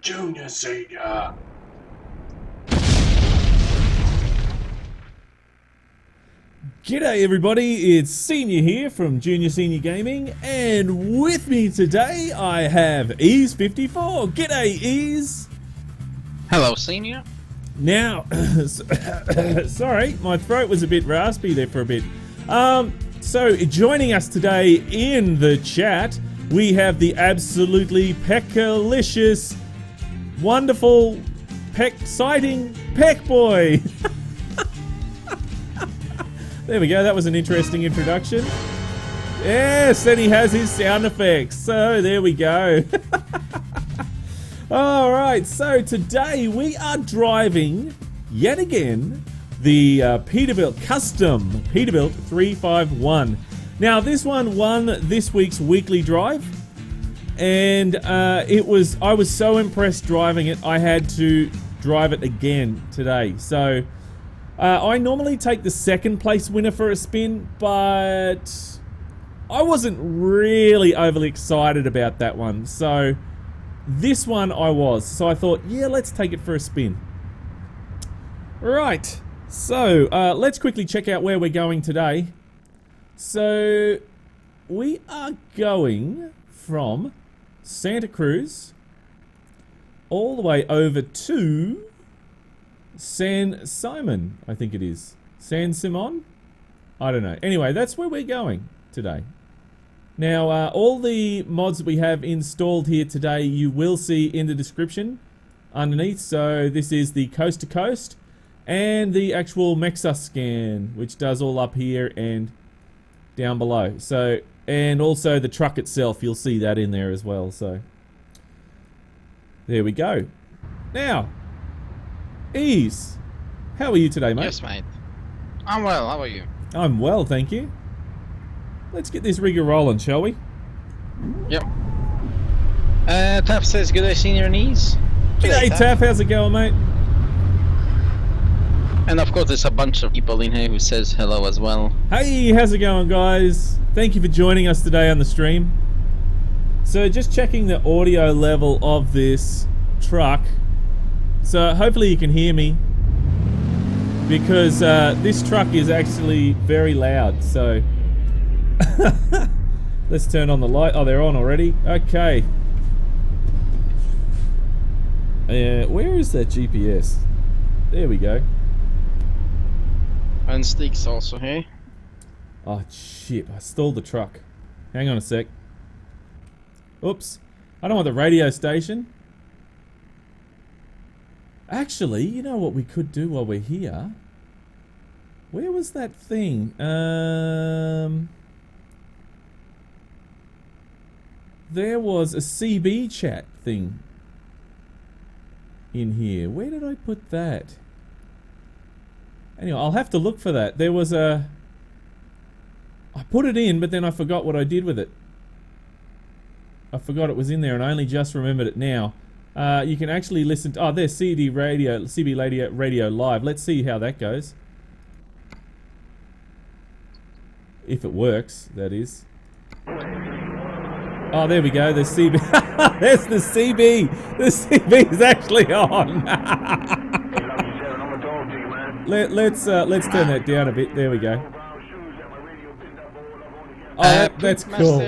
Junior Senior. G'day everybody, it's Senior here from Junior Senior Gaming, and with me today I have Ease54. G'day Ease! Hello, Senior. Now, sorry, my throat was a bit raspy there for a bit. So joining us today in the chat, we have the absolutely peckalicious, wonderful, peck-sighting Peck Boy. There we go, that was an interesting introduction. Yes, and he has his sound effects, so there we go. Alright, so today we are driving, yet again, the Peterbilt Custom Peterbilt 351. Now this one won this week's weekly drive, and I was so impressed driving it, I had to drive it again today. So I normally take the second place winner for a spin, but I wasn't really overly excited about that one. So this one I was. So I thought, yeah, let's take it for a spin. Right. So let's quickly check out where we're going today. So we are going from Santa Cruz all the way over to San Simon, I think it is. San Simon? I don't know. Anyway, that's where we're going today. Now, all the mods that we have installed here today, you will see in the description underneath. So this is the Coast to Coast and the actual Mexuscan, which does all up here and down below. So, and also the truck itself, you'll see that in there as well. So there we go. Now, Ease, how are you today, mate? Yes, mate. I'm well, how are you? I'm well, thank you. Let's get this rigger rolling, shall we? Yep. Taff says, good day, Senior and Ease. G'day, Taff, how's it going, mate? And of course, there's a bunch of people in here who says hello as well. Hey, how's it going, guys? Thank you for joining us today on the stream. So, just checking the audio level of this truck. So hopefully you can hear me, because this truck is actually very loud. So let's turn on the light. Oh, they're on already. Okay. Where is that GPS? There we go. And Steek's also here. Oh shit, I stalled the truck. Hang on a sec. Oops. I don't want the radio station. Actually, you know what we could do while we're here? Where was that thing? There was a CB chat thing in here. Where did I put that? Anyway, I'll have to look for that. There was a... I put it in, but then I forgot what I did with it. I forgot it was in there, and I only just remembered it now. You can actually listen to... Oh, there's CB Radio Live. Let's see how that goes. If it works, that is. Oh, there we go. There's CB. There's the CB. The CB is actually on. Let's turn that down a bit. There we go. Oh, that's cool.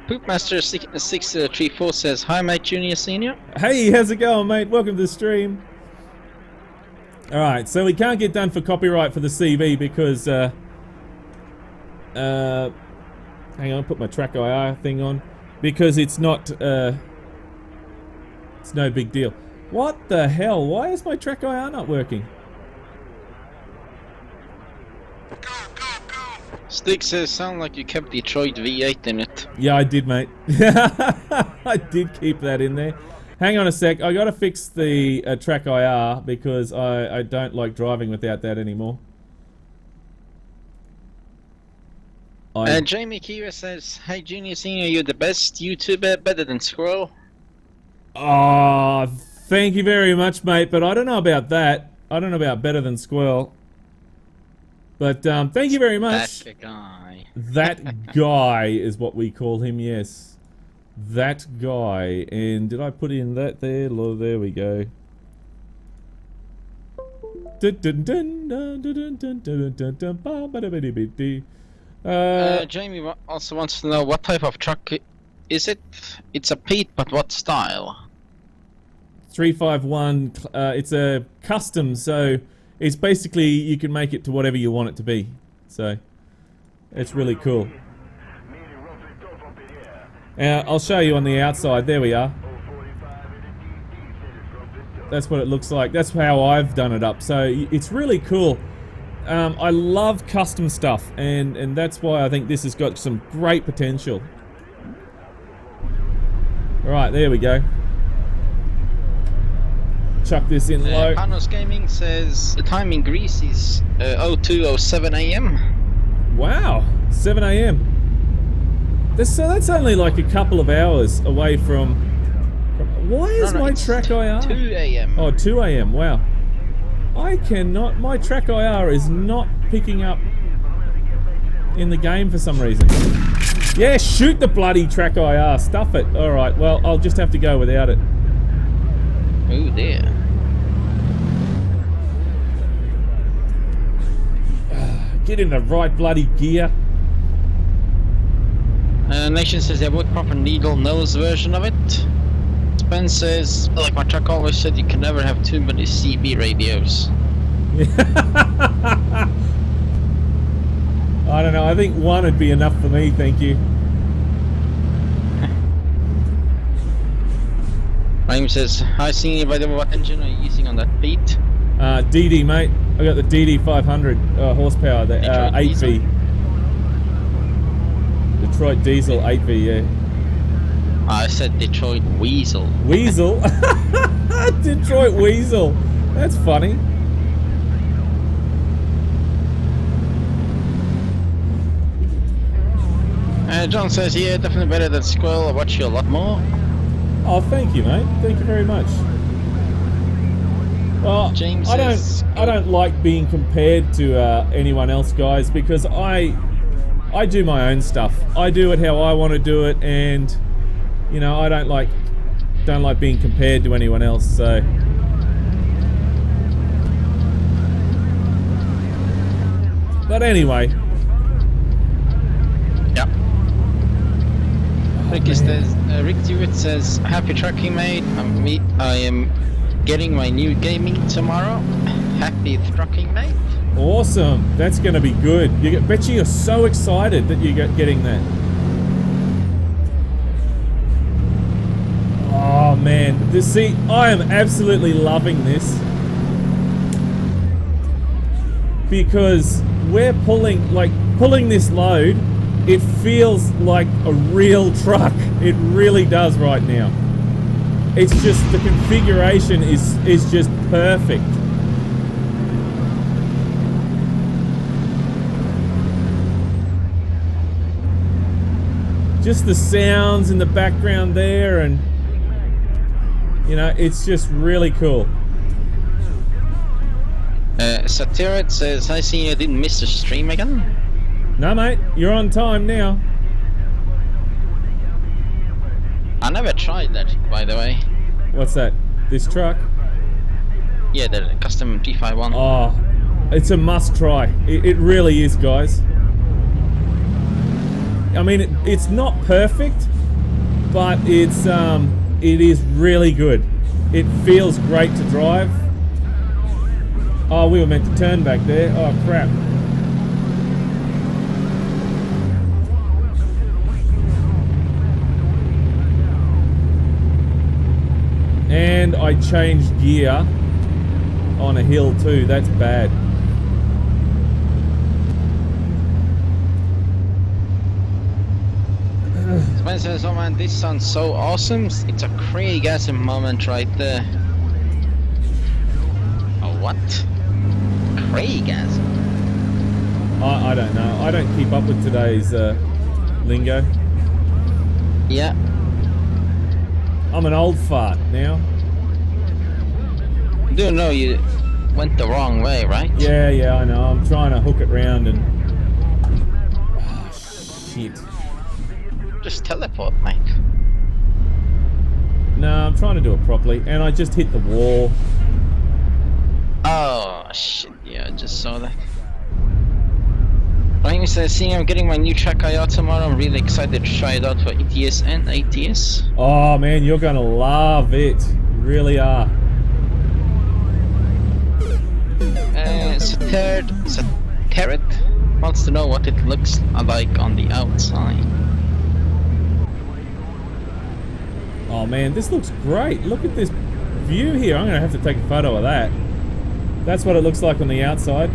Poopmaster 634 says, hi mate, Junior Senior. Hey, how's it going, mate? Welcome to the stream. Alright, so we can't get done for copyright for the CV because hang on, put my track IR thing on, because it's not it's no big deal. What the hell? Why is my track IR not working? Stick says, sound like you kept Detroit V8 in it. Yeah, I did, mate. I did keep that in there. Hang on a sec. I gotta fix the track IR because I don't like driving without that anymore. Jamie Kira says, hey Junior Senior, you're the best YouTuber, better than Squirrel. Oh, thank you very much, mate, but I don't know about that. I don't know about better than Squirrel. But thank you very much. That guy. That guy is what we call him, yes. that guy. And did I put in that there? Oh, there we go. Jamie also wants to know what type of truck is it? It's a Pete, but what style? 351, it's a custom, so it's basically you can make it to whatever you want it to be. So it's really cool. I'll show you on the outside. There we are. That's what it looks like. That's how I've done it up. So it's really cool. I love custom stuff, and that's why I think this has got some great potential. Alright, there we go. Chuck this in low. Panos Gaming says the time in Greece is 02:07 AM. Wow, 7 AM. So that's only like a couple of hours away from... Why is my track IR? 2 AM. Oh, 2 AM, wow. I cannot... My track IR is not picking up in the game for some reason. Yeah, shoot the bloody track IR. Stuff it. Alright, well, I'll just have to go without it. Oh dear. Get in the right bloody gear. Nation says they would proper needle nose version of it. Spence says, like my truck always said, you can never have too many CB radios. I don't know, I think one would be enough for me, thank you. Rhyme says, hi Senior, by the way, what engine are you using on that beat? DD mate, I got the DD 500 horsepower, the 8V. Detroit Diesel 8V, yeah. I said Detroit Weasel. Weasel? Detroit Weasel. That's funny. John says, yeah, definitely better than Squirrel. I watch you a lot more. Oh, thank you, mate. Thank you very much. Well, James I says, don't like being compared to anyone else, guys, because I do my own stuff. I do it how I want to do it, and you know, I don't like being compared to anyone else. So, but anyway. Yep. Rick Stewart says, happy trucking, mate. I am getting my new gaming tomorrow. Happy trucking, mate. Awesome. That's going to be good. Bet you're so excited that you're getting that. Oh, man. See, I am absolutely loving this. Because we're pulling this load, it feels like a real truck. It really does right now. It's just, the configuration is just perfect. Just the sounds in the background there, and you know, it's just really cool. Satirat says, I see you didn't miss the stream again. No, mate, you're on time now. I never tried that, by the way. What's that? This truck? Yeah, the custom G51. Oh, it's a must try. It really is, guys. I mean, it's not perfect, but it is really good. It feels great to drive. Oh, we were meant to turn back there. Oh, crap. And I changed gear on a hill too. That's bad. Spencer says, oh man, this sounds so awesome. It's a Craig-gasm moment right there. Oh, what? Craig-gasm? I don't know. I don't keep up with today's lingo. Yeah. I'm an old fart now. I do know you went the wrong way, right? Yeah, I know. I'm trying to hook it round and... Oh, shit. Just teleport, mate. No, I'm trying to do it properly, and I just hit the wall. Oh shit! Yeah, I just saw that. Ryan says, "Seeing I'm getting my new track out tomorrow. I'm really excited to try it out for ETS and ATS." Oh man, you're gonna love it. You really are. Saterit wants to know what it looks like on the outside. Oh man, this looks great. Look at this view here. I'm gonna have to take a photo of that. That's what it looks like on the outside.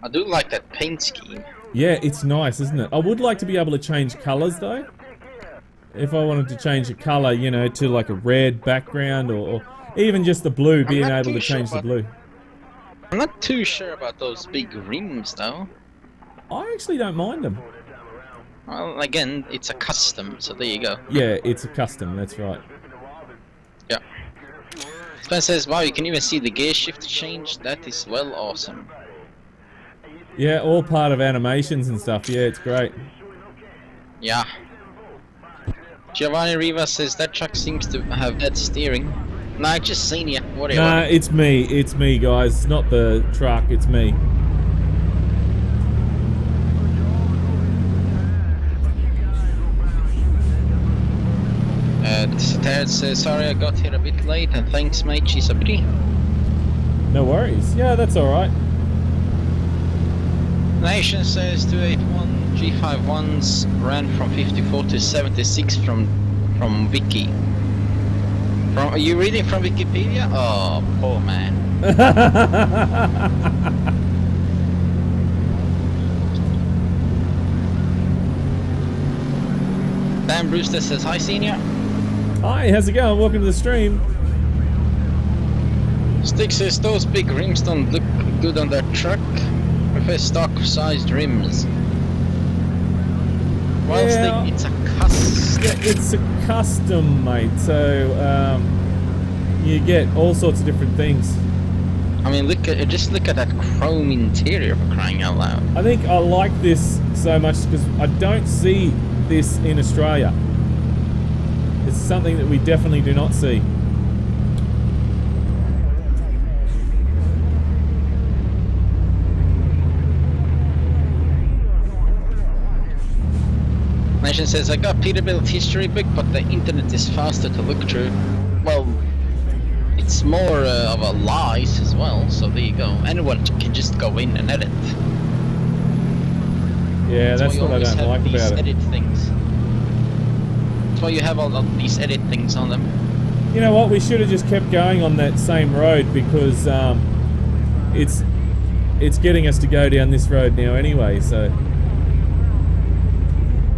I do like that paint scheme. Yeah, it's nice, isn't it? I would like to be able to change colours though. If I wanted to change the colour, you know, to like a red background or even just the blue, being able to change the blue. I'm not too sure about those big rims though. I actually don't mind them. Well, again, it's a custom, so there you go. Yeah, it's a custom, that's right. Yeah. Spen says, wow, you can even see the gear shift change. That is well awesome. Yeah, all part of animations and stuff. Yeah, it's great. Yeah. Giovanni Riva says that truck seems to have bad steering. Nah, just seen you. Whatever. Nah, it's me. It's me, guys. It's not the truck. It's me. Ted says, sorry I got here a bit late, and thanks mate, she's a pretty. No worries. Yeah, that's alright. Nation says 281 G51s ran from 54 to 76 from Wiki. Are you reading from Wikipedia? Oh, poor man. Dan Brewster says, hi senior. Hi, how's it going? Welcome to the stream. Stick says, those big rims don't look good on that truck. Prefer stock sized rims. Well, yeah, Stick, it's a custom. Yeah, it's a custom, mate. So you get all sorts of different things. I mean, just look at that chrome interior for crying out loud. I think I like this so much because I don't see this in Australia. It's something that we definitely do not see. Nation says, I got Peterbilt history book, but the internet is faster to look through. Well, it's more of a lies as well, so there you go. Anyone can just go in and edit. Yeah, that's what I don't like about it. Edit things. That's why you have all of these edit things on them. You know what? We should have just kept going on that same road because it's getting us to go down this road now anyway. So.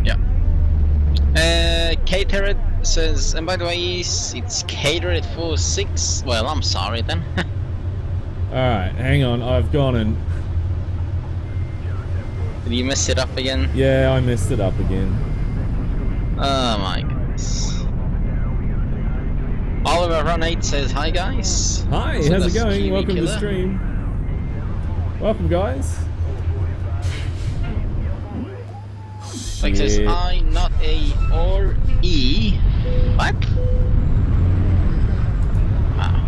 Yeah. Catered says, and by the way, it's catered for 6. Well, I'm sorry then. Alright, hang on. I've gone and. Did you mess it up again? Yeah, I messed it up again. Oh my goodness. Oliver Run 8 says, hi guys. Hi, so how's it going? Kiwi Welcome killer. to the stream. Welcome, guys. Like says, I, not A or E. What? Wow.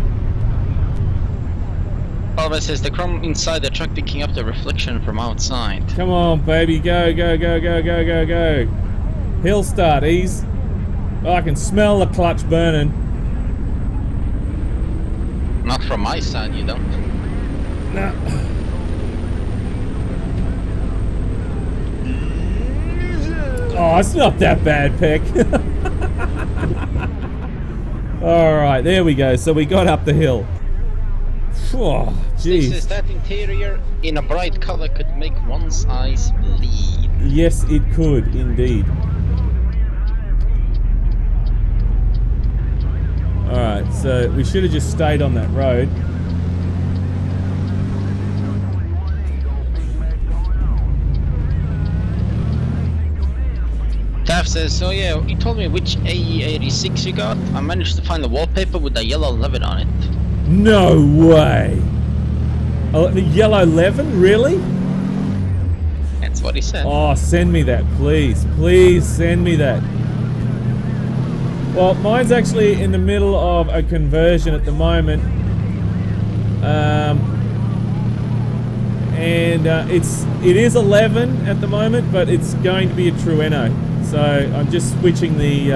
Oliver says, the chrome inside the truck picking up the reflection from outside. Come on, baby. Go, go, go, go, go, go, go. Hill start, ease. Oh, I can smell the clutch burning. Not from my side, you don't. No. Oh, it's not that bad, Peck. Alright, there we go. So we got up the hill. Oh, jeez. Says that interior in a bright color could make one's eyes bleed. Yes, it could, indeed. Alright, so we should have just stayed on that road. Taff says, so yeah, you told me which AE86 you got. I managed to find the wallpaper with the yellow 11 on it. No way! Oh, the yellow 11? Really? Can't That's what he said. Oh, send me that, please. Please send me that. Well, mine's actually in the middle of a conversion at the moment. It is 11 at the moment, but it's going to be a Trueno. So I'm just switching the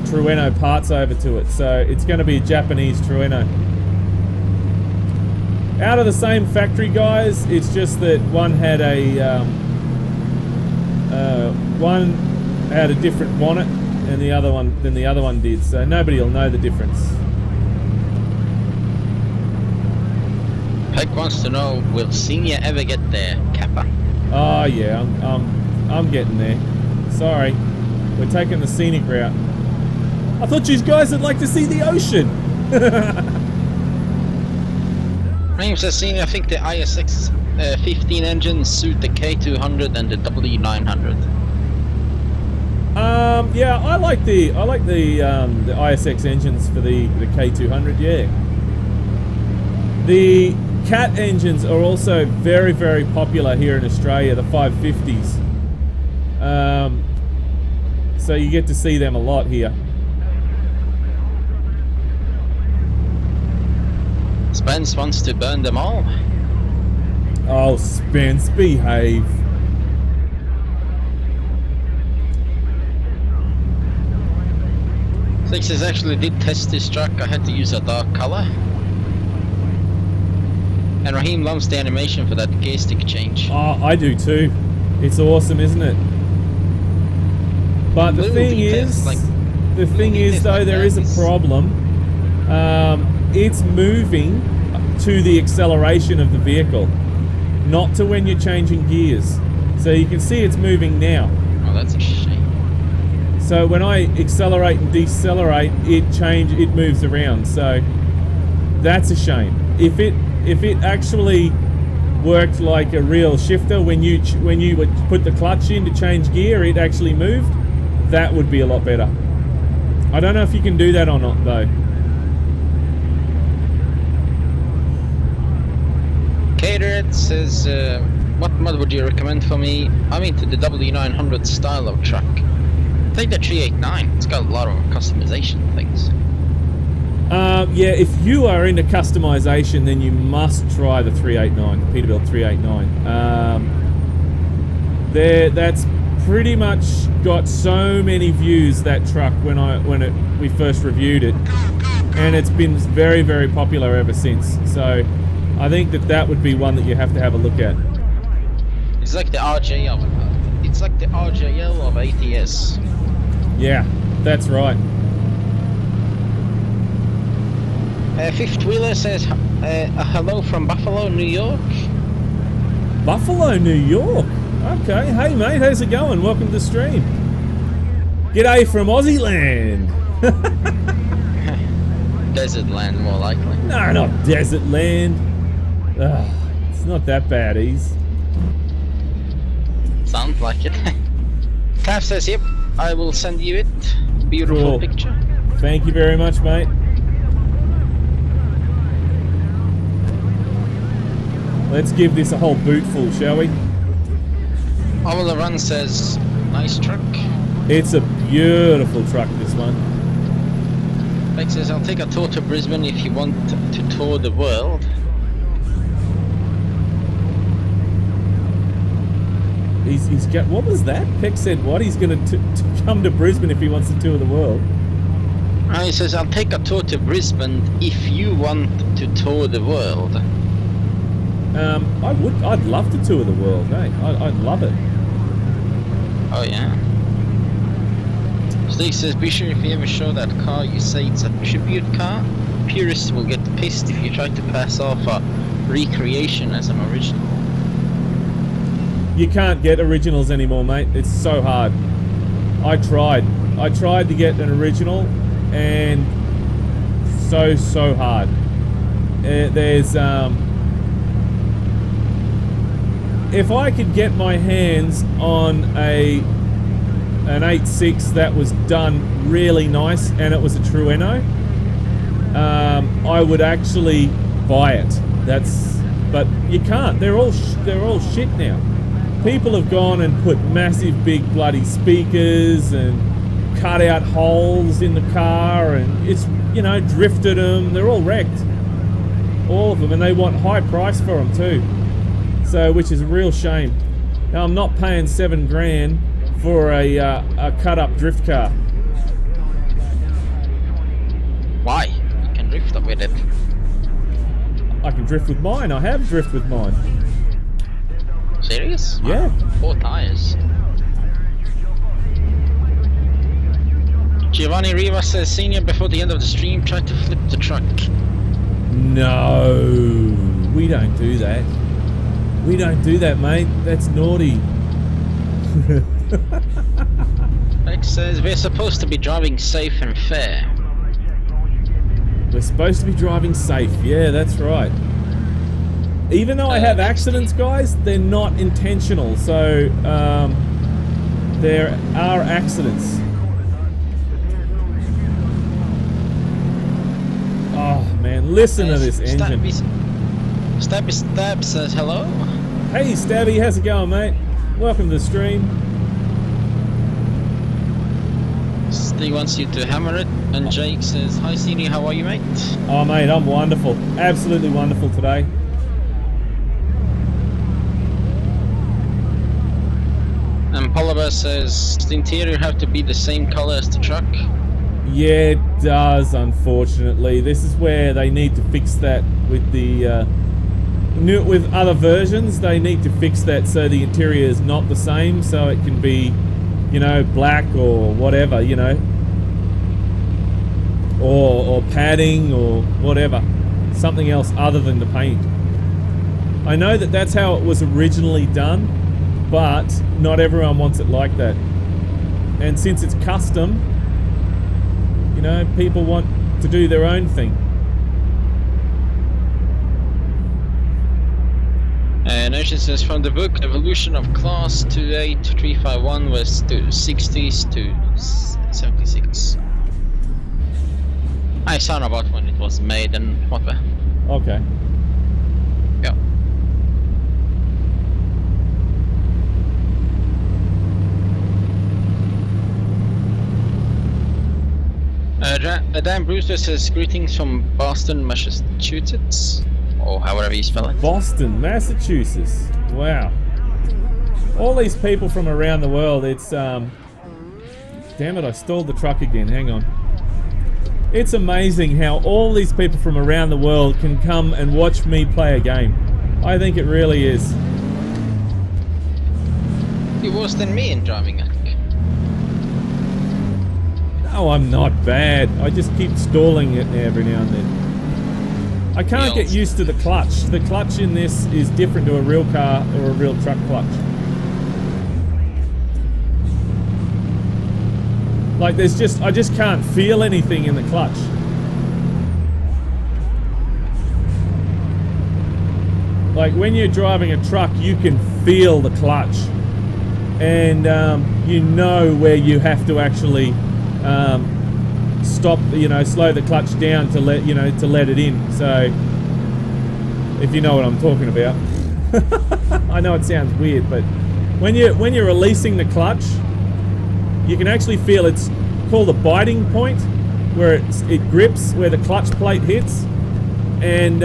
Trueno parts over to it. So it's going to be a Japanese Trueno. Out of the same factory, guys. It's just that one had a different bonnet, and the other one did. So nobody will know the difference. Peck wants to know, will Senior ever get there, Kappa? Oh yeah, I'm getting there. Sorry, we're taking the scenic route. I thought you guys would like to see the ocean. Name says Senior, I think the ISX 15 engines suit the K200 and the W900. Yeah, I like the ISX engines for the K200. Yeah, the Cat engines are also very, very popular here in Australia, the 550s. So you get to see them a lot here. Spence wants to burn them all. Oh, Spence, behave. Sixes actually did test this truck. I had to use a dark color. And Raheem loves the animation for that gear stick change. Oh, I do too. It's awesome, isn't it? But the thing is, though, there is a problem. It's moving to the acceleration of the vehicle, not to when you're changing gears. So you can see it's moving now. Oh, that's a shame. So when I accelerate and decelerate, it moves around. So that's a shame. If it actually worked like a real shifter, when you would put the clutch in to change gear, it actually moved, that would be a lot better. I don't know if you can do that or not though. Catered says, what mod would you recommend for me? I'm into the W900 style of truck. Take the 389, it's got a lot of customization things. Yeah, if you are into customization, then you must try the 389, the Peterbilt 389. That's pretty much got so many views, that truck, when we first reviewed it, and it's been very, very popular ever since. So I think that would be one that you have to have a look at. It's like the RJL. It's like the RJL of ATS. Yeah, that's right. Fifth Wheeler says, hello from Buffalo, New York. Buffalo, New York. Okay, hey mate, how's it going? Welcome to the stream. G'day from Aussie land. Desert land, more likely. No, not desert land. It's not that bad, Ease. Sounds like it. Taff says, yep, I will send you it. Beautiful picture. Thank you very much, mate. Let's give this a whole boot full, shall we? Oliver Run says, nice truck. It's a beautiful truck, this one. Beck says, I'll take a tour to Brisbane if you want to tour the world. He's got, what was that? Peck said what? He's going to come to Brisbane if he wants to tour the world. He says, I'll take a tour to Brisbane if you want to tour the world. I'd love to tour the world, hey? I'd love it. Oh yeah. Steve says, be sure if you ever show that car you say it's a tribute car. Purists will get pissed if you try to pass off a recreation as an original. You can't get originals anymore, mate. It's so hard. I tried to get an original, and so hard. There's if I could get my hands on an 8.6 that was done really nice and it was a Trueno, I would actually buy it. But you can't. They're all shit now. people have gone and put massive big bloody speakers and cut out holes in the car, and it's, you know, drifted them. They're all wrecked, all of them, and they want high price for them too. So, which is a real shame. Now, I'm not paying $7 grand for a cut up drift car. Why? You can drift up with it. I can drift with mine. I have drift with mine. Serious? Yeah. 4 tires. Giovanni Rivas says, senior before the end of the stream tried to flip the truck. No, we don't do that. We don't do that, mate. That's naughty. Rex says, we're supposed to be driving safe and fair. We're supposed to be driving safe. Yeah, that's right. Even though I have accidents, guys, they're not intentional. So, there are accidents. Oh, man, listen to this engine. Stabby says hello. Hey, Stabby, how's it going, mate? Welcome to the stream. Steve wants you to hammer it, and Jake says, hi, Senior, how are you, mate? Oh, mate, I'm wonderful. Absolutely wonderful today. And Poliver says, does the interior have to be the same color as the truck? Yeah, it does, unfortunately. This is where they need to fix that with the with other versions. They need to fix that so the interior is not the same, so it can be, you know, black or whatever, you know, or padding or whatever, something else other than the paint. I know that that's how it was originally done, but not everyone wants it like that. And since it's custom, you know, people want to do their own thing. Notion says, from the book, evolution of class 28351 was to 60s to 76. I saw about when it was made and what the... Okay. Yeah. Dan Brewster says, greetings from Boston, Massachusetts. Or however you spell it. Boston, Massachusetts. Wow. All these people from around the world, it's, damn it, I stalled the truck again, hang on. It's amazing how all these people from around the world can come and watch me play a game. I think it really is. You're worse than me in driving, I think. No, I'm not bad. I just keep stalling it every now and then. I can't get used to the clutch. The clutch in this is different to a real car or a real truck clutch. Like there's just, I just can't feel anything in the clutch. Like when you're driving a truck, you can feel the clutch. And you know where you have to actually stop, you know, slow the clutch down to let, you know, to let it in. So if you know what I'm talking about. I know it sounds weird, but when you're releasing the clutch, you can actually feel, it's called a biting point, where it grips where the clutch plate hits, and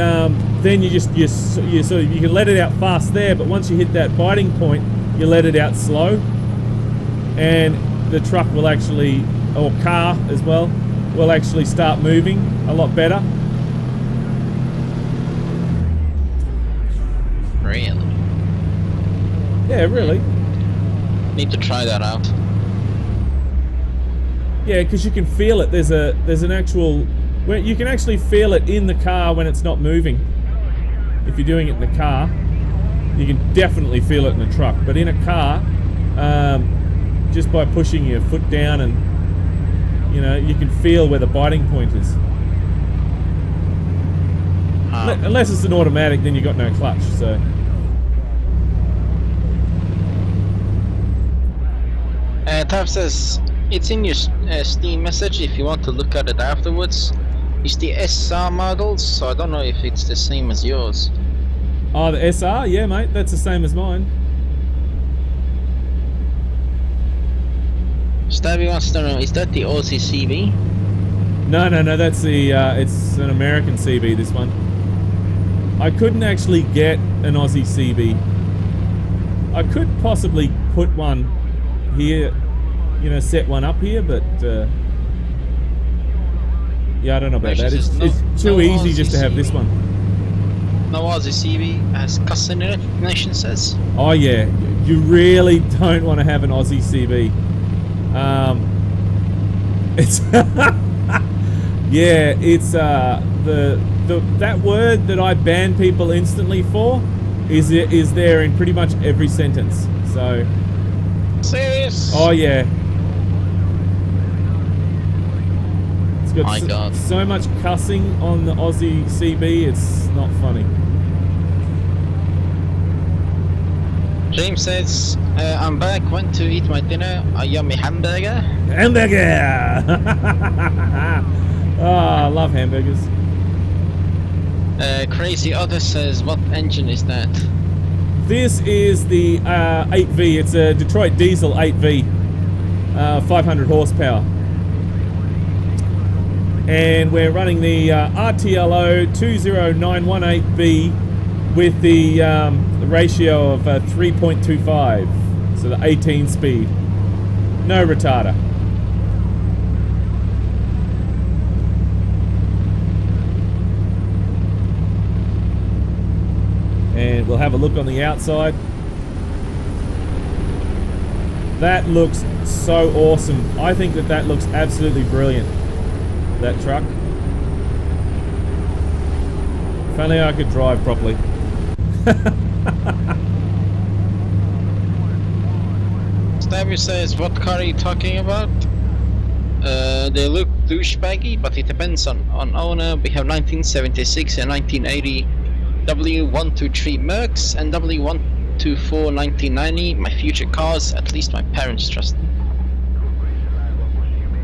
then you sort of, you can let it out fast there, but once you hit that biting point, you let it out slow, and the truck will actually, or car as well, will actually start moving a lot better. Really? Yeah, really. Need to try that out. Yeah, because you can feel it. There's an actual, where you can actually feel it in the car when it's not moving. If you're doing it in the car, you can definitely feel it in the truck. But in a car, just by pushing your foot down, and you know, you can feel where the biting point is. Unless it's an automatic, then you got no clutch. So. Tav says, it's in your Steam message if you want to look at it afterwards. It's the SR models, so I don't know if it's the same as yours. Oh, the SR? Yeah, mate, that's the same as mine. Stabby wants to know, is that the Aussie CB? No, that's the, it's an American CB, this one. I couldn't actually get an Aussie CB. I could possibly put one here, you know, set one up here, but, yeah, I don't know about that. It's too easy just to have this one. No Aussie CB, as customer recognition says. Oh yeah, you really don't want to have an Aussie CB. It's yeah, it's that word that I ban people instantly for is there in pretty much every sentence. So serious? Oh yeah. It's got My God. so much cussing on the Aussie CB, it's not funny. James says, I'm back, went to eat my dinner, a yummy hamburger. Hamburger! Oh, I love hamburgers. Crazy Otter says, what engine is that? This is the 8V. It's a Detroit diesel 8V, 500 horsepower. And we're running the RTLO 20918B with the ratio of 3.25, so the 18 speed. No retarder. And we'll have a look on the outside. That looks so awesome. I think that looks absolutely brilliant, that truck. If only I could drive properly. Stabby says, what car are you talking about? They look douchebaggy, but it depends on owner. We have 1976 and 1980 W123 Mercs and W124 1990. My future cars, at least my parents trust them.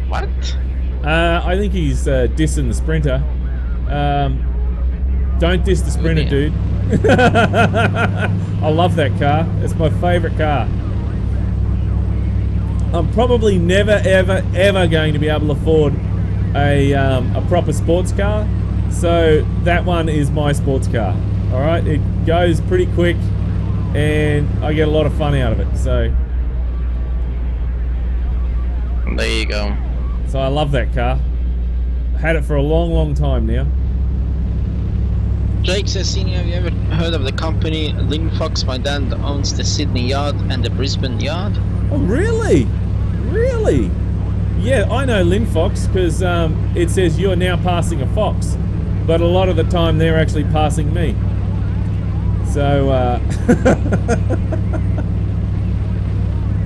What? I think he's dissing the Sprinter. Don't diss the Sprinter, dude. I love that car. It's my favourite car. I'm probably never, ever, ever going to be able to afford a proper sports car. So that one is my sports car. All right, it goes pretty quick, and I get a lot of fun out of it. So there you go. So I love that car. Had it for a long, long time now. Jake says, Senior, have you ever heard of the company Linfox? My dad owns the Sydney yard and the Brisbane yard. Oh, really? Really? Yeah, I know Linfox because it says you're now passing a fox, but a lot of the time they're actually passing me. So,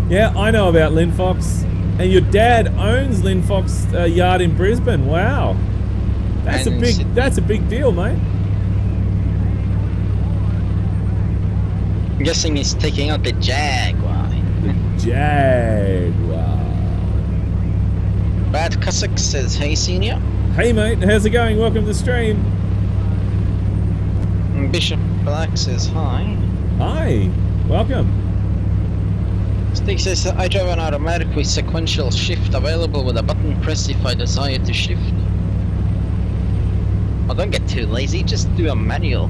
yeah, I know about Linfox. And your dad owns Linfox yard in Brisbane. Wow, that's a big deal, mate. I'm guessing he's taking out the Jaguar. The Jaguar. Bad Cossack says, hey Senior. Hey mate, how's it going? Welcome to the stream. Bishop Black says, hi. Hi, welcome. Stick says, I drive an automatic with sequential shift available with a button press if I desire to shift. Oh, don't get too lazy, just do a manual.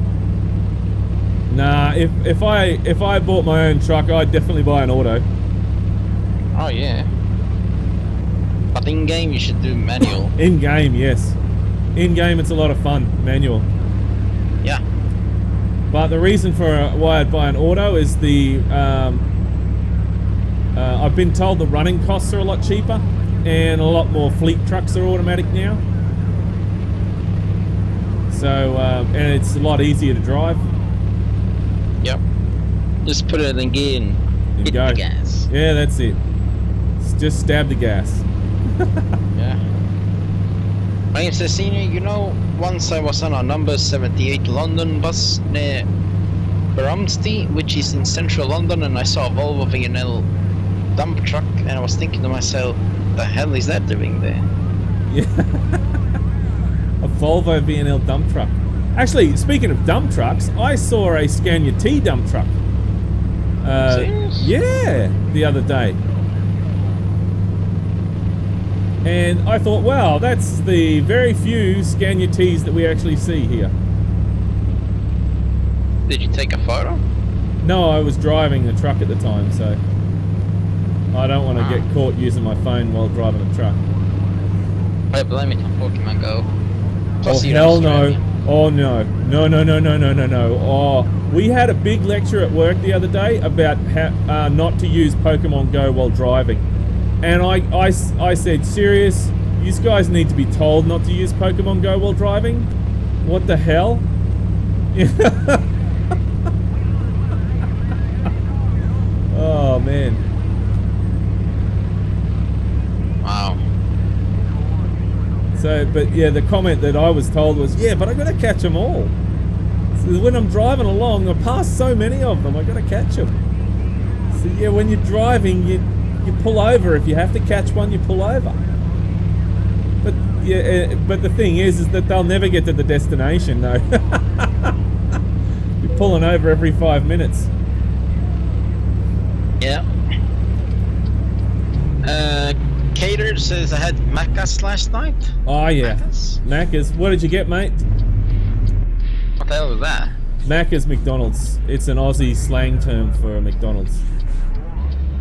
Nah, if I bought my own truck, I'd definitely buy an auto. Oh yeah. But in game you should do manual. In game, yes. In game it's a lot of fun, manual. Yeah. But the reason for why I'd buy an auto is the I've been told the running costs are a lot cheaper, and a lot more fleet trucks are automatic now. So and it's a lot easier to drive. Yep. Just put it in gear and hit go. the gas. Yeah, that's it. Just stab the gas. Yeah. My name says, Senior, you know, once I was on a number 78 London bus near Bromsty, which is in central London, and I saw a Volvo V&L dump truck, and I was thinking to myself, the hell is that doing there? Yeah. A Volvo V&L dump truck. Actually, speaking of dump trucks, I saw a Scania T dump truck. Serious? Yeah, the other day. And I thought, wow, that's the very few Scan Your T's that we actually see here. Did you take a photo? No, I was driving the truck at the time, so I don't want to get caught using my phone while driving a truck. I blame it on Pokemon Go. Oh, hell no. Oh, no. No, no, no, no, no, no, no. Oh, we had a big lecture at work the other day about how not to use Pokemon Go while driving. And I said, serious? You guys need to be told not to use Pokemon Go while driving? What the hell? Oh, man. Wow. So, but yeah, the comment that I was told was, yeah, but I gotta catch them all. So when I'm driving along, I pass so many of them, I gotta catch them. So yeah, when you're driving, you pull over. If you have to catch one, you pull over. But yeah, but the thing is that they'll never get to the destination, though. You're pulling over every 5 minutes. Yeah. Cater says I had Macca's last night. Oh yeah, Macca's? Macca's. What did you get, mate? What the hell was that? Macca's McDonald's. It's an Aussie slang term for McDonald's.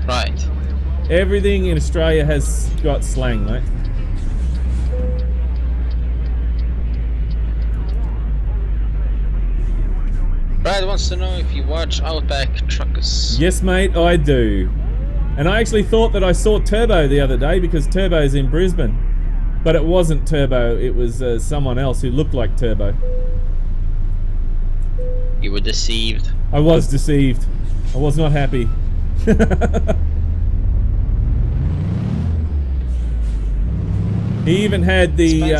Right. Everything in Australia has got slang, mate. Brad wants to know if you watch Outback Truckers. Yes, mate, I do. And I actually thought that I saw Turbo the other day because Turbo's in Brisbane. But it wasn't Turbo, it was someone else who looked like Turbo. You were deceived. I was deceived. I was not happy. He even had the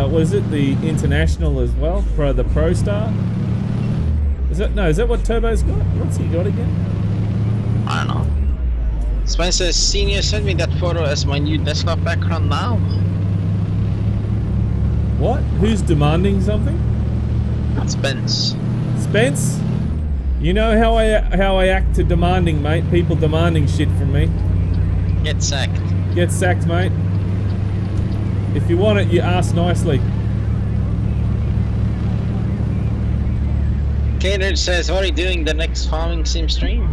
what is it? The International as well, the Pro Star. Is that what Turbo's got? What's he got again? I don't know. Spencer Senior sent me that photo as my new desktop background now. What? Who's demanding something? Spence. Spence? You know how I act to demanding, mate. People demanding shit from me. Get sacked. Get sacked, mate. If you want it, you ask nicely. Cater says, what are you doing the next farming sim stream?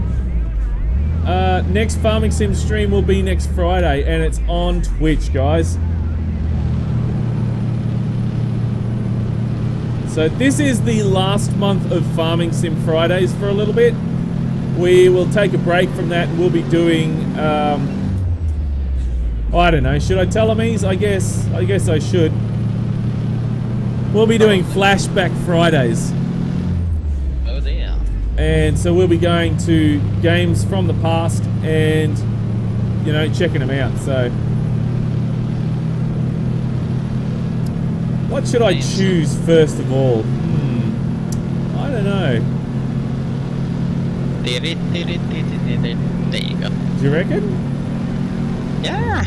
Next farming sim stream will be next Friday, and it's on Twitch, guys. So this is the last month of farming sim Fridays for a little bit. We will take a break from that, and we'll be doing I don't know, should I tell them these? I guess I should. We'll be doing flashback Fridays. Oh dear. And so we'll be going to games from the past and, you know, checking them out. So what should I choose first of all? I don't know. There you go. Do you reckon? Yeah.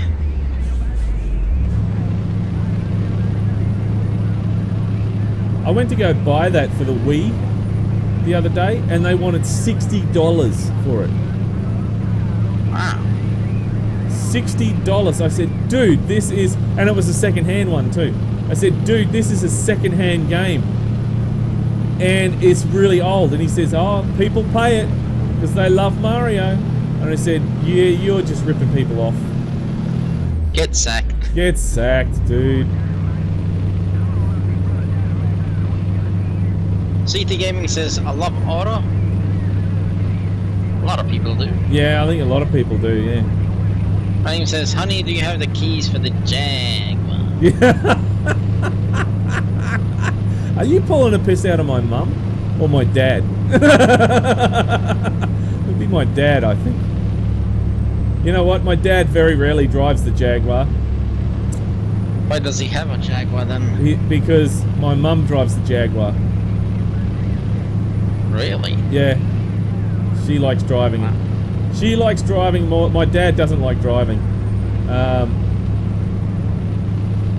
I went to go buy that for the Wii the other day, and they wanted $60 for it. Wow. $60. I said, dude, this is... And it was a second-hand one, too. I said, dude, this is a second-hand game. And it's really old. And he says, oh, people pay it because they love Mario. And I said, yeah, you're just ripping people off. Get sacked. Get sacked, dude. CT Gaming says, I love auto. A lot of people do. Yeah, I think a lot of people do, yeah. Ryan says, honey, do you have the keys for the Jaguar? Yeah. Are you pulling a piss out of my mum? Or my dad? It'd be my dad, I think. You know what? My dad very rarely drives the Jaguar. Why does he have a Jaguar then? Because my mum drives the Jaguar. Really? Yeah. She likes driving it. She likes driving more. My dad doesn't like driving.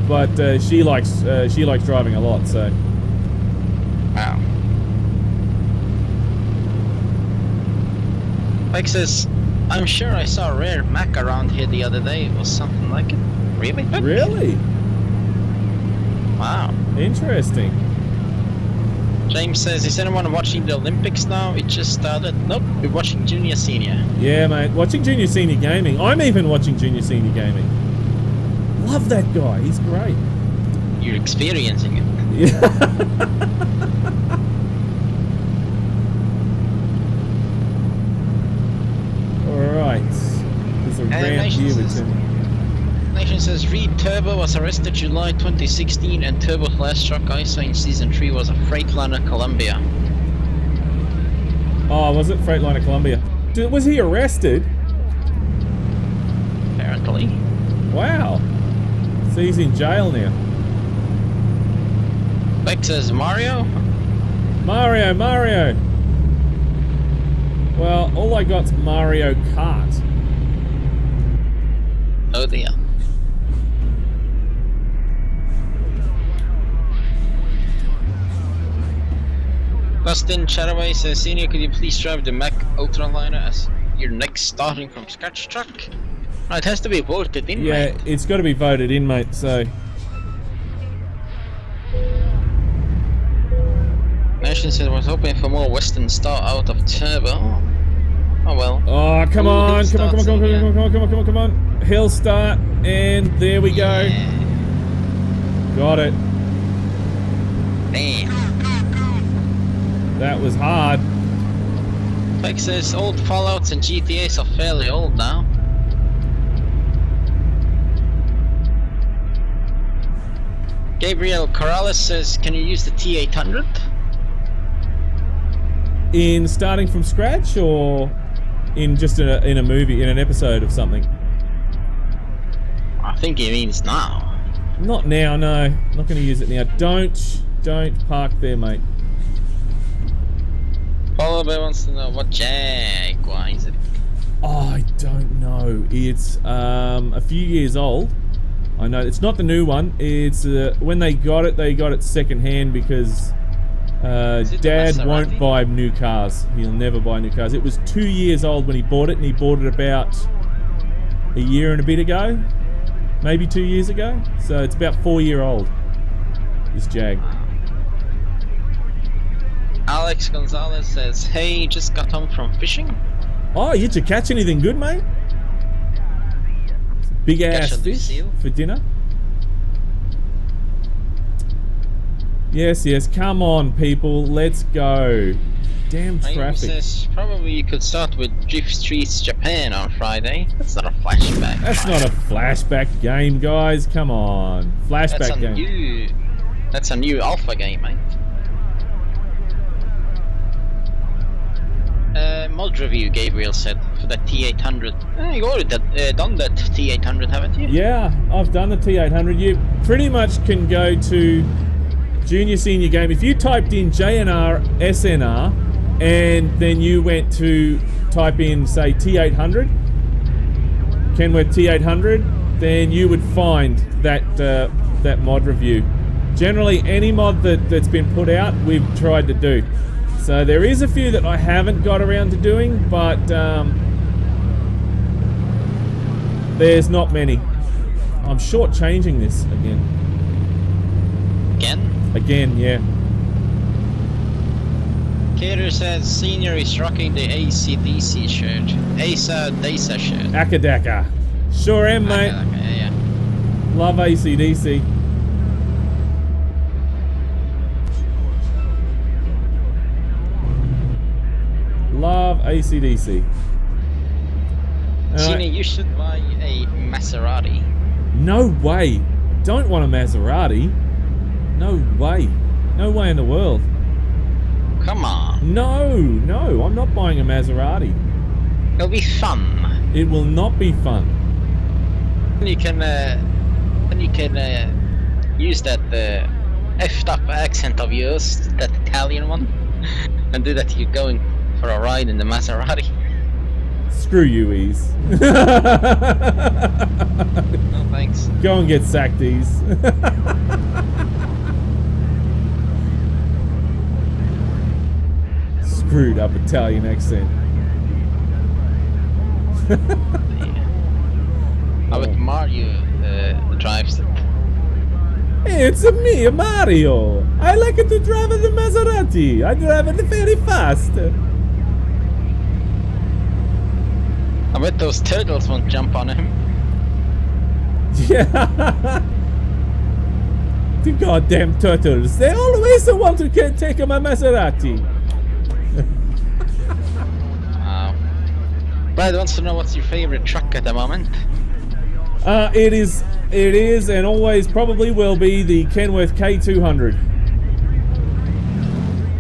But she likes driving a lot, so. Wow. Mike says, I'm sure I saw a rare Mac around here the other day. It was something like it. Really? Really? Wow. Interesting. James says, is anyone watching the Olympics now? It just started. Nope, we're watching Junior Senior. Yeah, mate. Watching Junior Senior Gaming. I'm even watching Junior Senior Gaming. Love that guy. He's great. You're experiencing it. Yeah. Alright. There's a ramp here returning. Nation says, Reed Turbo was arrested July 2016 and Turbo's last truck I saw in Season 3 was a Freightliner Columbia. Oh, was it Freightliner Columbia? Was he arrested? Apparently. Wow. So he's in jail now. Beck says, Mario? Mario! Well, all I got's Mario Kart. Oh dear. Dustin Chataway says, Senior, could you please drive the Mack Ultraliner as your next starting from scratch truck? No, it has to be voted in, Yeah, mate. it's got to be voted in, mate, so... Nation said, was hoping for more Western Star out of Turbo. Oh well. Oh, come Ooh, on, Hill come on. starts in, Hill start, and there we go. Yeah. Got it. Damn. That was hard. Beck says, old Fallouts and GTAs are fairly old now. Gabriel Corrales says, can you use the T800? In starting from scratch, or in just in a movie, in an episode of something? I think he means now. Not now, no. Not going to use it now. Don't park there, mate. Follow Bear wants to know what Jaguar is it? Oh, I don't know. It's a few years old. I know it's not the new one. It's when they got it second hand because Dad won't buy new cars. He'll never buy new cars. It was 2 years old when he bought it, and he bought it about a year and a bit ago, maybe 2 years ago. So it's about 4-year-old. This Jag. Alex Gonzalez says, hey, just got home from fishing. Oh, did you catch anything good, mate? Big ass fish for dinner. Yes, come on, people, let's go. Damn traffic. Says, probably you could start with Drift Streets Japan on Friday. That's not a flashback. That's not a flashback game, guys. Come on, flashback game. That's a new alpha game, mate. Mod review, Gabriel said, for the T800. You already done that T800, haven't you? Yeah, I've done the T800. You pretty much can go to Junior Senior Game. If you typed in JNR-SNR and then you went to type in, say, T800, Kenworth T800, then you would find that that mod review. Generally, any mod that's been put out, we've tried to do. So there is a few that I haven't got around to doing, but there's not many. I'm shortchanging this again. Again, yeah. Cater says Senior is rocking the ACDC shirt. ASA shirt. Akadaka. Sure am, mate. Yeah. Love ACDC. Love ACDC. Senior, you should buy a Maserati. No way. Don't want a Maserati. No way. No way in the world. Come on. No, I'm not buying a Maserati. It'll be fun. It will not be fun. You can use that effed up accent of yours, that Italian one, and do that. You're going for a ride in the Maserati. Screw you, Ease. No thanks. Go and get sacked, Ease. Screwed up Italian accent. How about Mario? drives it. It's me, Mario. I like to drive the Maserati. I drive it very fast. I bet those turtles won't jump on him. Yeah. The goddamn turtles. They always want to take my Maserati. Wow. Brad wants to know what's your favorite truck at the moment. It is, and always probably will be the Kenworth K200.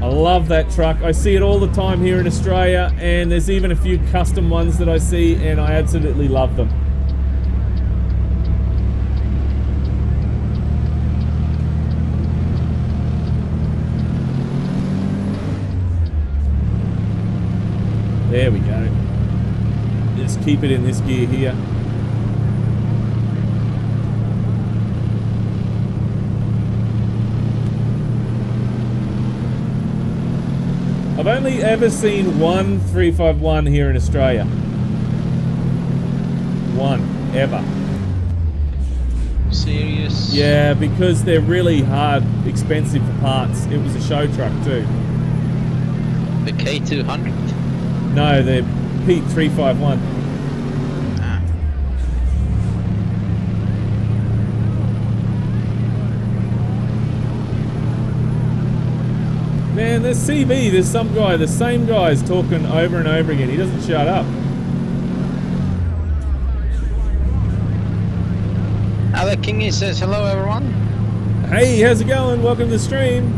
I love that truck. I see it all the time here in Australia, and there's even a few custom ones that I see, and I absolutely love them. There we go. Just keep it in this gear here. I've only ever seen one 351 here in Australia. One, ever. Serious? Yeah, because they're really hard, expensive for parts. It was a show truck too. The K200? No, the Pete 351. Man, there's CV, there's some guy, the same guy's talking over and over again. He doesn't shut up. Alec Kingy says, hello everyone. Hey, how's it going? Welcome to the stream.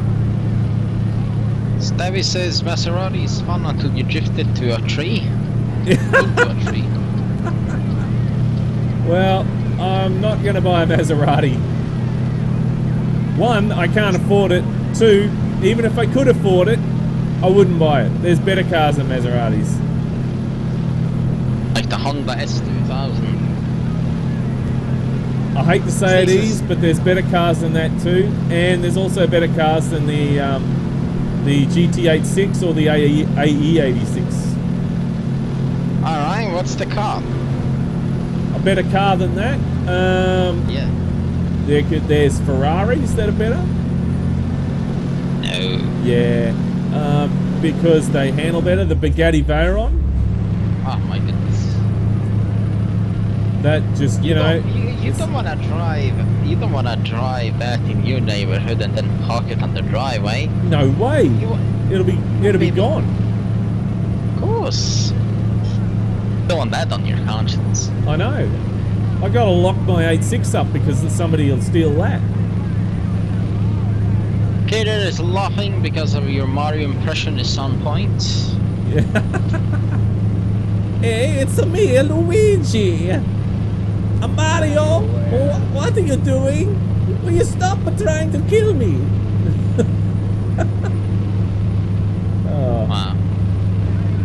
Stabby says, Maserati is fun until you drift it to a tree. Into a tree. Well, I'm not going to buy a Maserati. One, I can't afford it. Two, even if I could afford it, I wouldn't buy it. There's better cars than Maseratis. Like the Honda S2000. I hate to say it is, but there's better cars than that too. And there's also better cars than the GT86 or the AE86. Alright, what's the car? A better car than that? Yeah. There's Ferraris that are better. No. Yeah, because they handle better. The Bugatti Veyron. Oh my goodness. That just you know. You don't want to drive. You don't want to drive that in your neighborhood and then park it on the driveway. No way. It'll be gone. Of course. Don't want that on your conscience. I know. I gotta lock my 8.6 up because somebody will steal that. Kater is laughing because of your Mario impression is on point. Yeah. Hey, it's me, Luigi. Mario, what are you doing? Will you stop trying to kill me? Oh. Wow.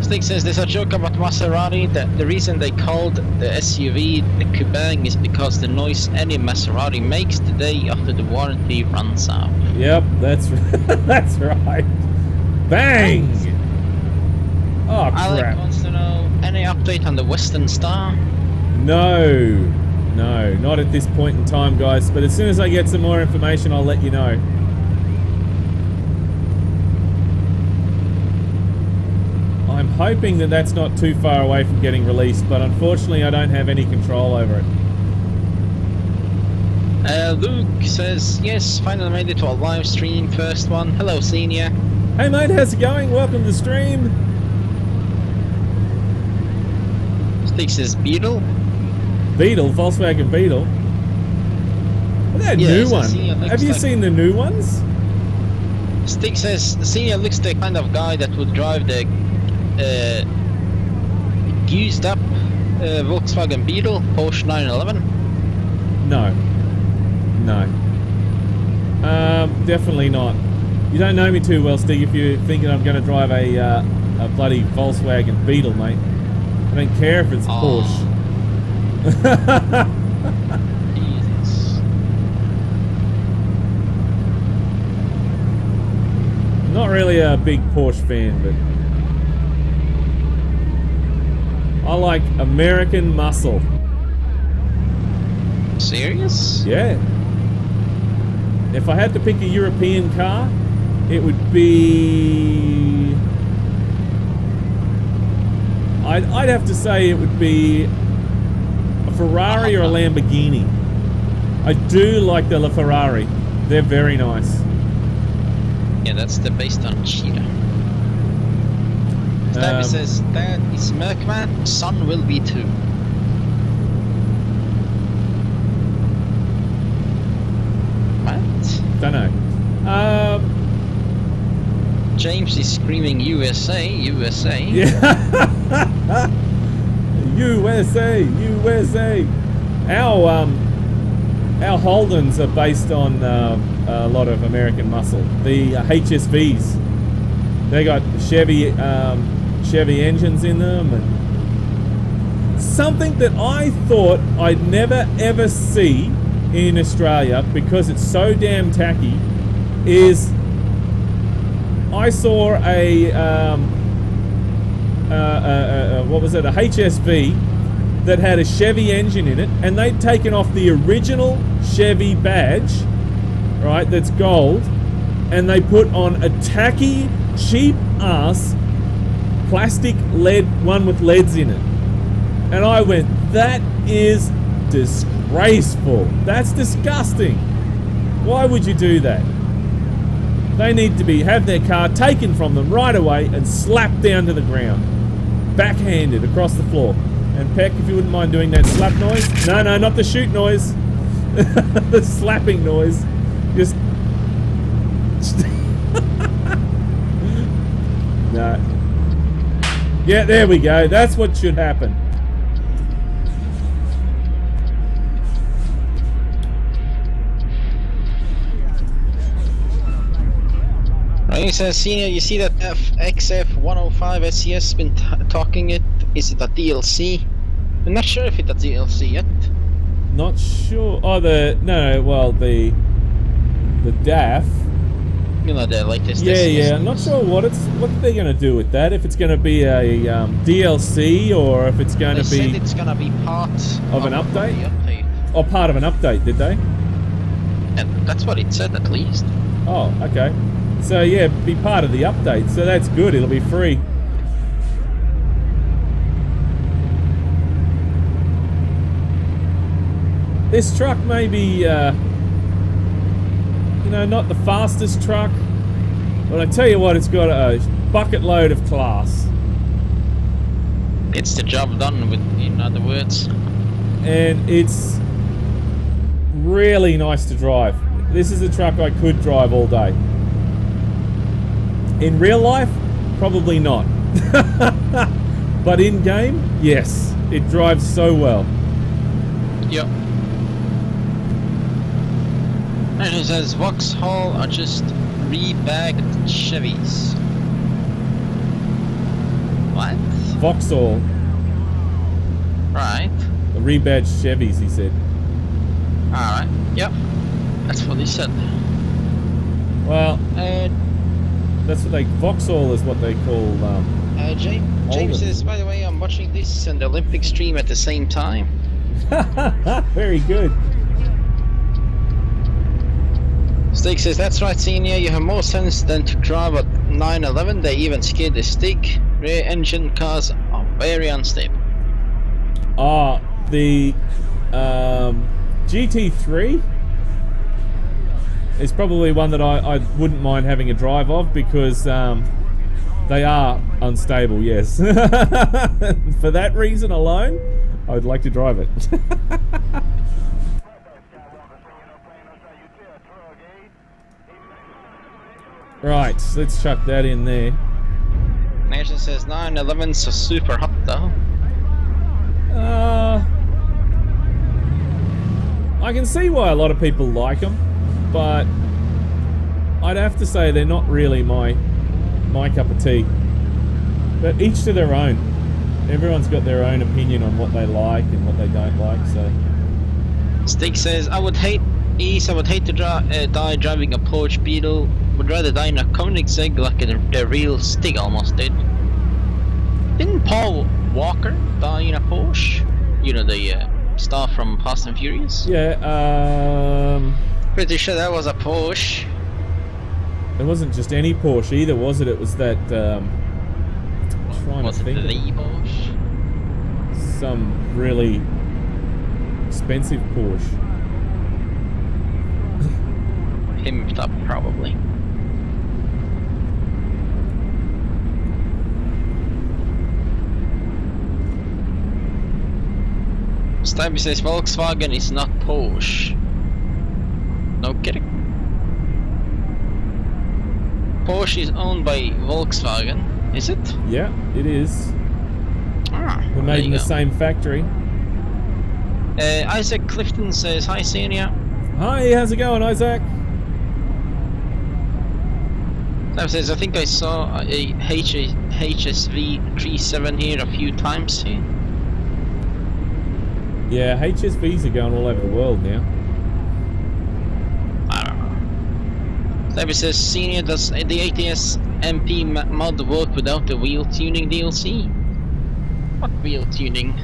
Stick says there's a joke about Maserati that the reason they called the SUV the Kubang is because the noise any Maserati makes the day after the warranty runs out. Yep, that's that's right. Bang! Oh Alec crap! wants to know any update on the Western Star. No, not at this point in time, guys. But as soon as I get some more information, I'll let you know. I'm hoping that that's not too far away from getting released, but unfortunately I don't have any control over it. Luke says, yes, finally made it to a live stream, first one. Hello, Senior. Hey mate, how's it going? Welcome to the stream. Stick says Beetle. Beetle, Volkswagen Beetle. Look at that new one. Have you seen the new ones? Stick says, Senior looks the kind of guy that would drive the used up Volkswagen Beetle, Porsche 911. No. Definitely not. You don't know me too well, Stig, if you're thinking I'm going to drive a bloody Volkswagen Beetle, mate. I don't care if it's a Porsche. Jesus. Not really a big Porsche fan, but I like American muscle. Serious? Yeah. If I had to pick a European car, it would be... I'd have to say it would be a Ferrari or a Lamborghini. I do like the Ferrari. They're very nice. Yeah, that's the based on Cheetah. Stabby says, Dad is Merkman, son will be too. What? Don't know. James is screaming USA, USA. Yeah. USA, USA. Our Holdens are based on a lot of American muscle. The HSVs, they got Chevy engines in them, and something that I thought I'd never ever see in Australia because it's so damn tacky is I saw what was it, a HSV that had a Chevy engine in it, and they'd taken off the original Chevy badge, right, that's gold, and they put on a tacky, cheap ass plastic lead one with leads in it. And I went, that is disgraceful. That's disgusting. Why would you do that? They need to have their car taken from them right away and slapped down to the ground. Backhanded across the floor. And Peck, if you wouldn't mind doing that slap noise. No, not the shoot noise. The slapping noise. Just... No. Yeah, there we go. That's what should happen. Right, he says, Senior, you see that XF105 SES been talking it? Is it a DLC? I'm not sure if it's a DLC yet. Not sure. Oh, the DAF. You know, the latest. Yeah, SES yeah. I'm not sure what they're gonna do with that. If it's gonna be a DLC or if it's gonna they be. Said it's gonna be part of an update. The update. Or part of an update, did they? And that's what it said, at least. Oh, okay. So yeah, be part of the update. So that's good. It'll be free. This truck may be, not the fastest truck, but I tell you what, it's got a bucket load of class. It's the job done, in other words. And it's really nice to drive. This is a truck I could drive all day. In real life, probably not. But in game, yes. It drives so well. Yep. And it says Vauxhall are just rebagged Chevys. What? Vauxhall. Right. The rebadged Chevys, he said. Alright. Yep. That's what he said. Well, that's what Vauxhall is what they call, James says, by the way, I'm watching this and the Olympic stream at the same time. Very good. Steak says, that's right, Senior, you have more sense than to drive a 911. They even skid the stick. Rear engine cars are very unstable. The GT3 is probably one that I wouldn't mind having a drive of because they are unstable, yes. For that reason alone, I would like to drive it. Right, let's chuck that in there. Nation says 911s are super hot though. I can see why a lot of people like them, but I'd have to say they're not really my cup of tea. But each to their own. Everyone's got their own opinion on what they like and what they don't like, so... Stick says, I would hate to die driving a Porsche Beetle. Would rather die in a Koenigsegg like the real Stig almost did. Didn't Paul Walker die in a Porsche? You know, the star from Fast and Furious? Yeah, Pretty sure that was a Porsche. it wasn't just any Porsche either, was it? It was that, trying Was to it think the of Porsche? some really expensive Porsche. Pimped up, probably. Stabby says Volkswagen is not Porsche. No kidding. Porsche is owned by Volkswagen, is it? Yeah, it is. Ah, We're made in the same factory. Isaac Clifton says, hi Senior. Hi, how's it going, Isaac? Stab says, I think I saw a HSV 37 here a few times here. Yeah, HSVs are going all over the world now. I don't know. Stabby says, Senior, does the ATS MP mod work without the wheel tuning DLC? What wheel tuning?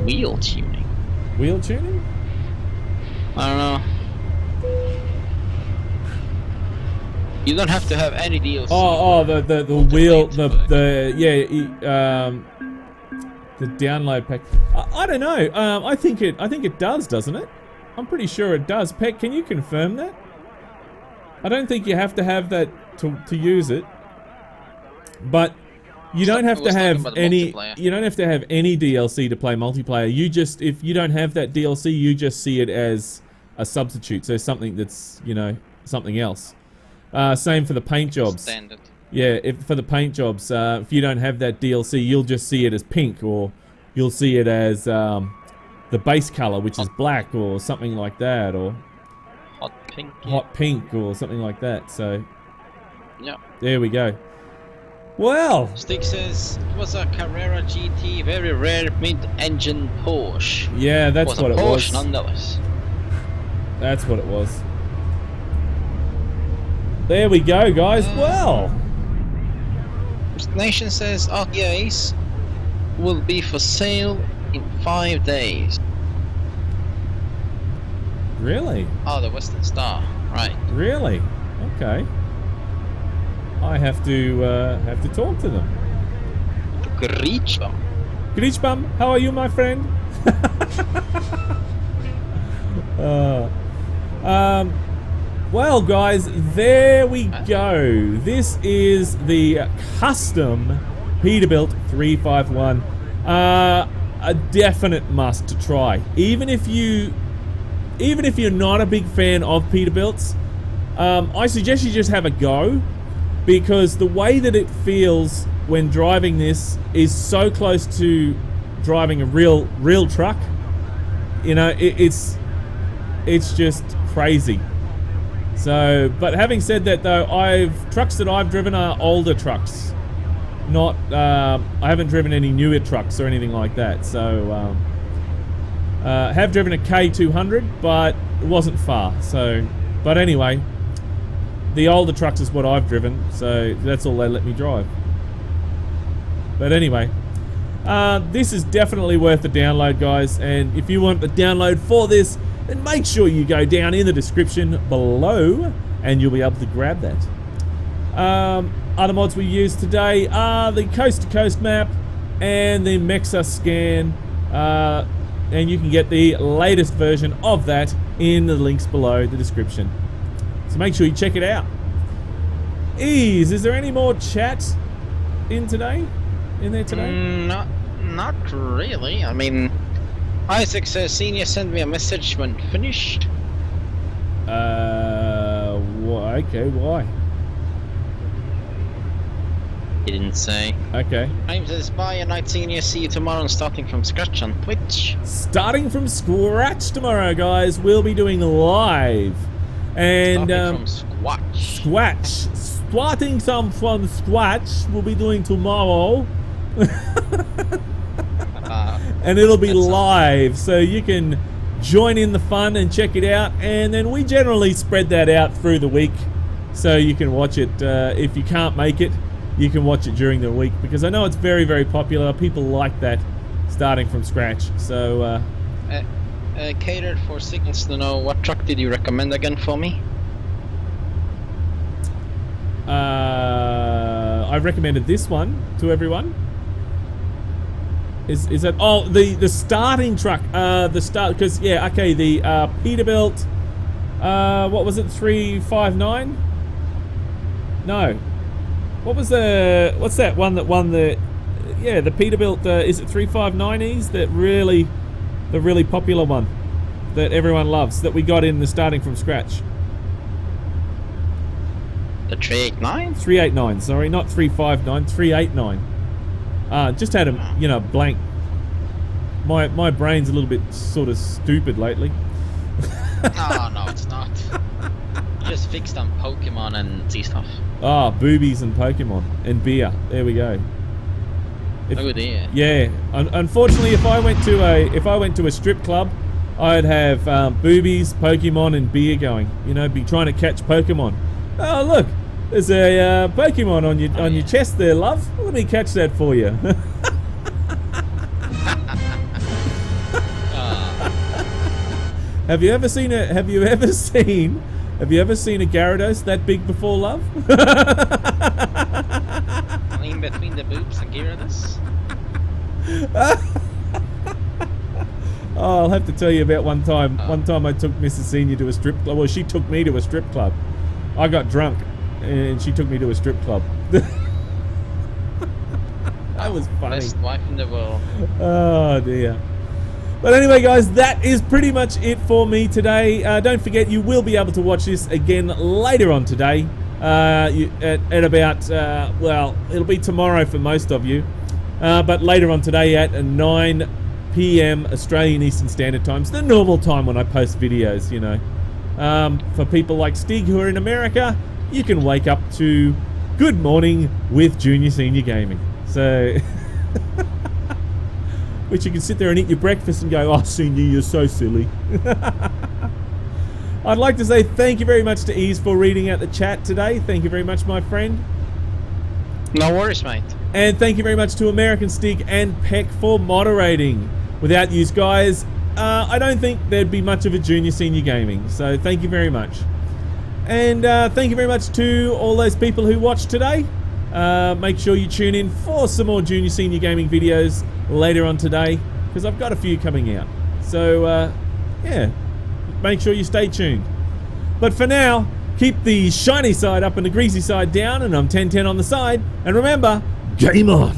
Wheel tuning? Wheel tuning? I don't know. You don't have to have any DLC. Oh, the wheel, the download pack. I don't know. I think it does, doesn't it? I'm pretty sure it does. Peck, can you confirm that? I don't think you have to have that to use it, but you don't have to have any. You don't have to have any DLC to play multiplayer. You just, if you don't have that DLC, you just see it as a substitute. So something that's, you know, something else. Same for the paint jobs. Standard. Yeah, for the paint jobs, if you don't have that DLC, you'll just see it as pink, or you'll see it as the base color, which is black, or something like that, or Hot pink. Yeah. hot pink, or something like that. So, Yeah. there we go. Well, Stick says it was a Carrera GT, very rare mid-engine Porsche. yeah, that's what it Porsche was. nonetheless. That's what it was. There we go, guys. Well, Nation says RTAs will be for sale in 5 days. really, Oh, the Western Star, right? really, okay. I have to talk to them. Great. Grichbam, how are you, my friend? Well, guys, there we go. This is the custom Peterbilt 351. A definite must to try. Even if you're not a big fan of Peterbilts, I suggest you just have a go, because the way that it feels when driving this is so close to driving a real truck. You know, it's just crazy. So, but having said that, though, trucks that I've driven are older trucks. Not, I haven't driven any newer trucks or anything like that. So, have driven a K200, but it wasn't far. So, but anyway, the older trucks is what I've driven. So that's all they let me drive. But anyway, this is definitely worth the download, guys. And if you want the download for this, then make sure you go down in the description below and you'll be able to grab that. Other mods we use today are the Coast to Coast map and the Mexuscan, and you can get the latest version of that in the links below the description. So make sure you check it out. Is there any more chat in there today? Not really. I mean, Isaac says, Senior, send me a message when finished. Okay, why? He didn't say. Okay. James says, bye a night, Senior. See you tomorrow and starting from scratch on Twitch. Starting from scratch tomorrow, guys. We'll be doing live. And Starting from squatch. Starting from scratch, we'll be doing tomorrow. And it'll be live, so you can join in the fun and check it out. And then we generally spread that out through the week, so you can watch it. If you can't make it, you can watch it during the week, because I know it's very, very popular. People like that. starting from scratch. So catered for signals to know, what truck did you recommend again for me? I recommended this one to everyone. Is that the starting truck? The start, because yeah, okay, the Peterbilt. What was it? 359? No. What's that one that won the? Yeah, the Peterbilt. Is it 359Es? The really popular one that everyone loves, that we got in the starting from scratch. The 389? 389, sorry, not 359, 389. Just had a blank. My brain's a little bit sort of stupid lately. No, it's not. Just fixed on Pokemon and sea stuff. Boobies and Pokemon and beer. There we go. Oh dear. Yeah. Unfortunately, if I went to a strip club, I'd have boobies, Pokemon, and beer going. Be trying to catch Pokemon. Oh look, there's a Pokemon on your chest there, love. Let me catch that for you. Have you ever seen a Gyarados that big before, love? I mean, between the boobs and Gyarados. I'll have to tell you about one time. One time I took Mrs. Senior to a strip club. Well, she took me to a strip club. I got drunk, and she took me to a strip club. That was funny. Best wife in the world. Oh dear. But anyway, guys, that is pretty much it for me today. Don't forget, you will be able to watch this again later on today. At about, it'll be tomorrow for most of you. But later on today at 9 p.m. Australian Eastern Standard Time. It's the normal time when I post videos, For people like Stig who are in America, you can wake up to Good Morning with Junior Senior Gaming. So... which you can sit there and eat your breakfast and go, oh, Senior, you're so silly. I'd like to say thank you very much to Ease for reading out the chat today. Thank you very much, my friend. No worries, mate. And thank you very much to American Stig and Peck for moderating. Without you guys, I don't think there'd be much of a Junior Senior Gaming. So thank you very much. And thank you very much to all those people who watched today. Make sure you tune in for some more Junior Senior Gaming videos later on today, because I've got a few coming out. So, yeah, make sure you stay tuned. But for now, keep the shiny side up and the greasy side down, and I'm 1010 on the side. And remember, game on!